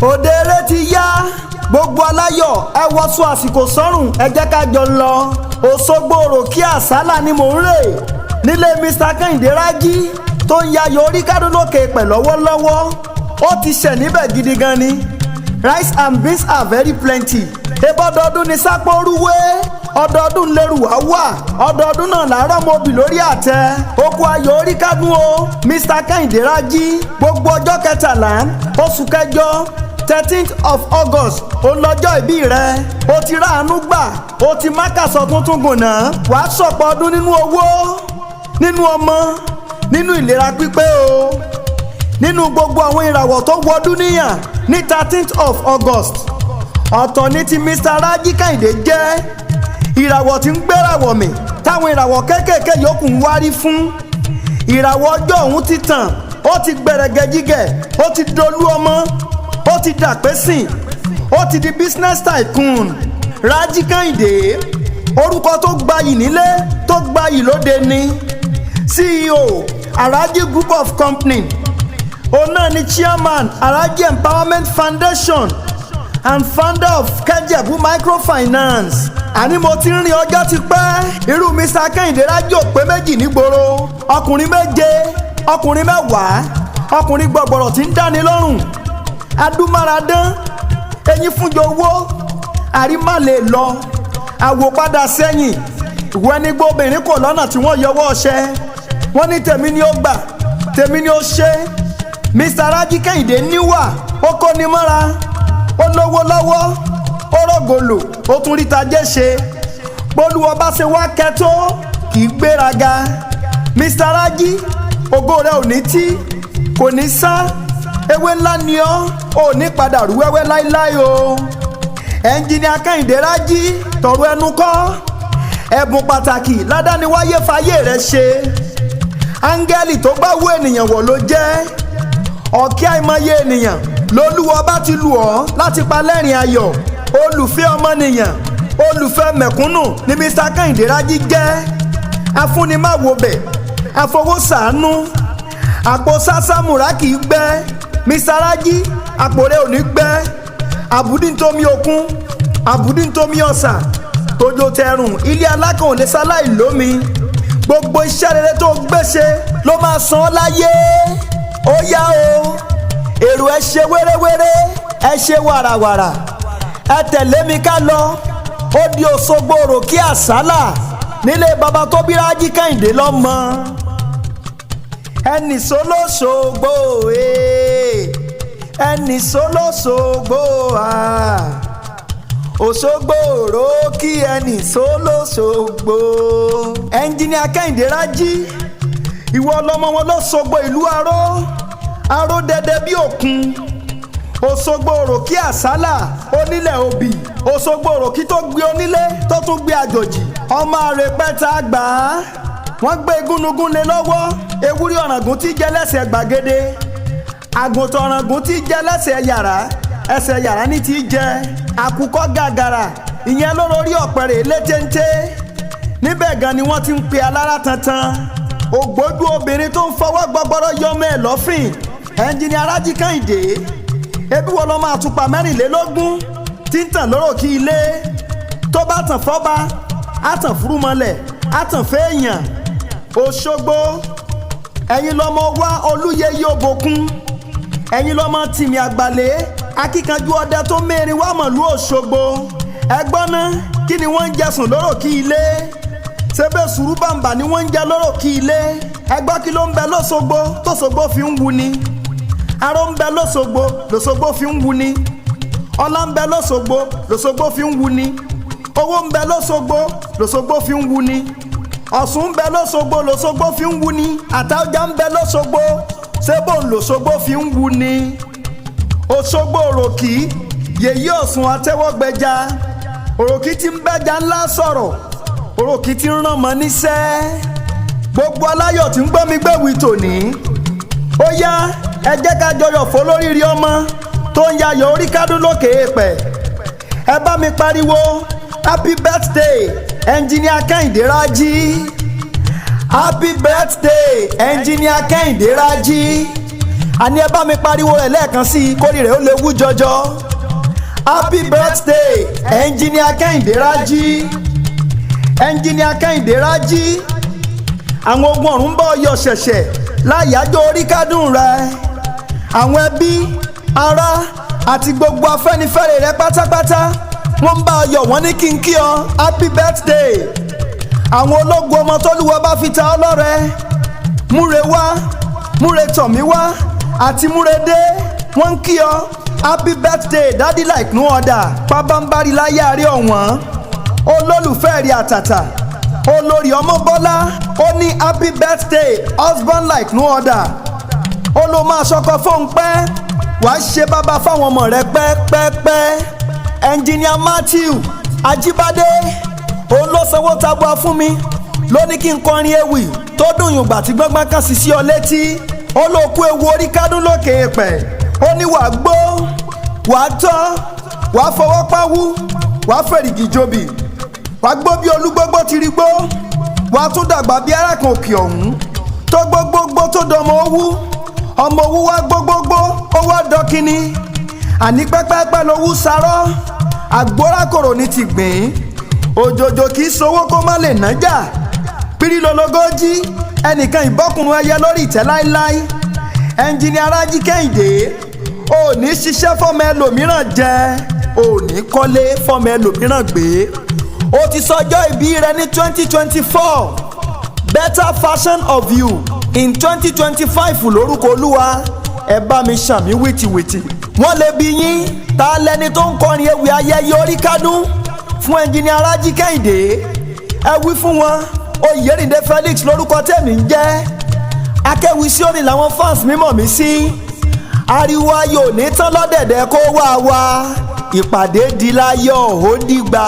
Òdèrè ti yá gbogbo aláyọ̀ ẹ wọṣọ àsìkò sọ́rùn ẹ jẹ́ ká jọ lọ Òṣogbo òròkí àsálà ni mò ń rè nílé Mr. Kẹ́hìndé Rájí tó ń yayọ̀ orí kádùn lókè pẹ̀ lọ́wọ́lọ́wọ́ ó ti ṣẹ̀ níbẹ̀ gidi gan ni rice and beans are very plenty ebọ́dọọdún ni sápó rúwé ọdọọdún lérù wá wà ọdọọdún náà làárọ̀ mọ́bì lórí àtẹ oko ayọ̀ orí kádùn o Mr. Kẹ́hìndé Rájí gbogbo ọjọ́ 13 oṣù kẹjọ 13th of August òun lọ́jọ́ ìbí rẹ o ti ráàánú gbà o ti mákàsọ tuntun gùnà wàá sọ̀pọ̀ ọdún nínú owó nínú ọmọ nínú ìlera pípé o nínú gbogbo àwọn ìràwọ̀ tó wọdún níyàn ní 13th of August ọ̀tọ̀ ní ti Mr. Rájí Kẹ́hìndé jẹ́ ìràwọ̀ tí ń gbéràwọ̀ mi táwọn ìràwọ̀ kéékèèké yòókù ń wárí fún ìràwọ̀ ọjọ́ òun ti tàn ó ti gbẹ̀rẹ̀gẹ̀jígẹ̀ ó ti dolú ọmọ ó ti dàpẹ́sìn ó ti di business tycoon Rájí Kẹ́hìndé orúkọ tó gbayì nílé tó gbayì lóde ni CEO Araji Group of Company òun náà ni chairman Araji Empowerment Foundation and founder of Kejebu Microfinance àní mo ti ń rin ọjọ́ ti pẹ́ irú Mr. Kẹ́hìndé Rájí ò pé méjì nígboro ọkùnrin méje ọkùnrin mẹ́wàá ọkùnrin gbọ̀gbọ̀rọ̀ tí ń dáni lọ́rùn adúmáradán eyín fúnjọ owó àrímà lè lọ àwòpadà sẹ́yìn ìwọ ẹni gbóbìnrin kò lọ́nà tí wọ́n yọwọ́ ọṣẹ wọ́n ní tèmi ni ó gbà tèmi ni ó ṣe Mr. Rájí Kẹ́hìndé níwà ó kó ni mọ́ra ó lówó lọ́wọ́ ó rògòlò ó tún rí tajé ṣe bólúwọ bá ṣe wá kẹtó kì í gbéraga Mr. Rájí ògo rẹ ò ní tí kò ní sá ewé ńlá ni ò ní padà rú wẹ́wẹ́ láíláí o ẹnjìníà Kẹ́hìndé Rájí tọ̀rọ̀ ẹnu kọ́ ẹ̀bùn pàtàkì ládániwáyé fayé rẹ̀ ṣe áńgẹ́lì tó bá wú ènìyàn wọ̀ ló jẹ́ ọ̀kẹ́ àìmọye ènìyàn lolúwa bá ti lù ọ́ láti pa lẹ́rìn ayọ̀ olùfẹ́ ọmọnìyàn olùfẹ́ mẹ̀kúnnù ni Mr. Kẹ́hìndé Rájí jẹ́ afúnimáwobẹ̀ àfọwọ́sàánú àpò sásámùrà kì í gbẹ́ Mr. Rájí àpò rẹ̀ ò ní gbẹ́ àbùdí ntomi òkun àbùdí ntomi ọ̀sà tójó tẹrùn ilé alákàn ò lè sáláì lómi gbogbo iṣẹ́ rere tó gbéṣe ló máa san ọ́ láyé ó yá o èrò ẹ ṣe wéréwéré ẹ ṣe wàràwàrà ẹ tẹ̀lé mi ká lọ ó di Òṣogbo òròkí àsálà nílé baba tó bí Rájí Kẹ́hìndé lọ́mọ ẹnì sólóṣogbo ẹnì sólóṣogbo Òṣogbo òròkí ẹnì sólóṣogbo ẹnjìníà Kẹ́hìndé Rájí ìwọ lọmọ wọn lọ́ṣogbo ìlú aró dẹdẹ bí òkun Òṣogbo òròkí àsálà onílẹ̀ òbí Òṣogbo òròkí tó gbé onílé tó tún gbé àjòjì ọmọ rẹ̀ pẹ́ta gbà á wọ́n gbé gúnugún lé lọ́wọ́ ewúrẹ́ ọ̀ràngún tí jẹ́ lẹ́sẹ̀ gbàgede àgùntàn ọ̀ràngún tí jẹ́ lẹ́sẹ̀ yàrá ẹsẹ̀ yàrá ní ti jẹ́ àkùkọ gàgàrà ìyẹn lórí ọ̀pẹ̀rẹ̀ létéńté níbẹ̀ gan ni wọ́n ti ń pe alára tantan ògbójú obìnrin tó ń fọwọ́ gbọgbọrọ yọmọ ẹ̀ lọ́fìn ẹnjìníà Rájí Kẹ́hìndé ebi wọ́n lọ́ máa tupa 24 tí ń tàn lóró kí ilé tó bá tàn fọ́ba á tàn fúrúmọlẹ̀ á tàn fẹ́ẹ̀yàn Òṣogbo ẹ̀yin lọ́mọ wá Olúyẹyẹ Òbòkun ẹ̀yin lọ́mọ tìmí àgbàlẹ̀ akíkanjú ọdẹ tó mẹ́rin wá mọ̀lú Òṣogbo ẹgbọ́n náà kí ni wọ́n ń jẹsùn lóró kí ilé ṣebẹ́ sùúrù bàǹbà ni wọ́n ń jẹ lóró kí ilé ẹgbọ́n kí ló ń bẹ lọ́ṣogbo tóṣogbo fi ń wu ni aró ń bẹ lọ́ṣogbo lọ́ṣogbo fi ń wu ni ọlá ń bẹ lọ́ṣogbo lọ́ṣogbo fi ń wu ni owó ń bẹ lọ́ṣogbo lọ́ṣogbo fi ń wu ni Ọ̀ṣun ń bẹ lọ́ṣogbo lọ́ṣogbo fi ń wu ni Àtaọ́jà ń bẹ lọ́ṣogbo ṣébò lọ́ṣogbo fi ń wu ni Òṣogbo òròkí yèyí Ọ̀ṣun àtẹ́wọ́gbẹ́já òròkí tí ń bẹ́jà ńlá sọ̀rọ̀ òròkí tí ń ràn mọ́ níṣẹ́ gbogbo aláyọ̀ tí ń gbọ́ mi gbẹ̀wì tòní ó yá ẹ jẹ́ ká jọyọ̀ fólóríire ọmọ tó ń yayọ̀ orí kádùn lókè èèpẹ̀. Ẹ bá mi pariwo happy birthday engineer Kẹ́hìndé Rájí, happy birthday engineer Kẹ́hìndé Rájí. Àní ẹ bá mi pariwo ẹ̀ lẹ́ẹ̀kan sí i kórìí rẹ̀ ó lè wú jọjọ. Happy birthday engineer Kẹ́hìndé Rájí. Engineer Kẹ́hìndé Rájí, àwọn ogun ọ̀run bọ́ ọyọ̀ ṣẹ̀ṣẹ̀ láyàjọ́ orí kádùn rẹ̀. Àwọn ẹbí ará àti gbogbo afẹ́nifẹ́re rẹ pátápátá wọ́n ń bá ọyọ̀ wọ́n ní kí n kí ọ happy birthday. Àwọn ológun ọmọ tólúwa bá fi ta ọ lọ́rẹ, múre wá múre tọ̀mí wá àti múre dé, wọ́n ń kí ọ happy birthday daddy like no other. Pabambari láyé àárẹ̀ ọ̀wọ́n olólùfẹ́ rí àtàtà olórí ọmọ Bọ́lá ó ní happy birthday husband like no other. Ó ló máa ṣọkọ fóun pẹ́ wàá ṣe bàbá fáwọn ọmọ rẹ pẹ́pẹ́pẹ́. Engineer Matthew Ajíbádé òun ló sanwó tabua fún mi ló ní kí n kọrin ewì tó dùn yùngbà tí gbọ́ngbọ́n kan sì sí ọ létí. Ó ló kú ewu orí kádùn lókè èèpẹ̀. Ó ní wàá gbó wàá tọ́ wàá fọwọ́ páwú wàá fèrègì jòbì wàá gbó bí olúgbógbó ti rí gbó wàá tún dàgbà bí arákùn òkè ọ̀hún tó gbógbógbó tó dọmọ owú ọmọ owú wá gbógbógbó ó wá dọkíní. Àní pẹ́pẹ́pẹ́ lowú sarọ́ àgbórákòrò ní ti gbìn òjòjò kì í sowó kó má lè nájà pírí lológójì ẹnìkan ìbọ́kùnrin ẹyẹ lórí ìtẹ́ láíláí. Engineer Rájí Kẹ́hìndé ò ní ṣiṣẹ́ fọ́mọ ẹlòmíràn jẹ ò ní kọ́lé fọ́mọ ẹlòmíràn gbé. Ó ti sọjọ́ ìbí rẹ ní 2024 better version of you in 2025 lórúkọ Olúwa. Ẹ bá mi ṣàmì wìtìwìtì. Wọ́n lè bi yín ta lẹni tó ń kọrin ewì ayẹyẹ orí kádùn fún Engineer Rájí Kẹ́hìndé. Ẹ wí fún wọn Oyèrìndé Felix lórúkọ tèmi ń jẹ́. Akewi Sioni làwọn fans mímọ̀ mí sí. Ariwo ayò ní tán lọ́dẹ̀dẹ̀ kó wá wá ìpàdé di láyọ̀ ó dìgbà.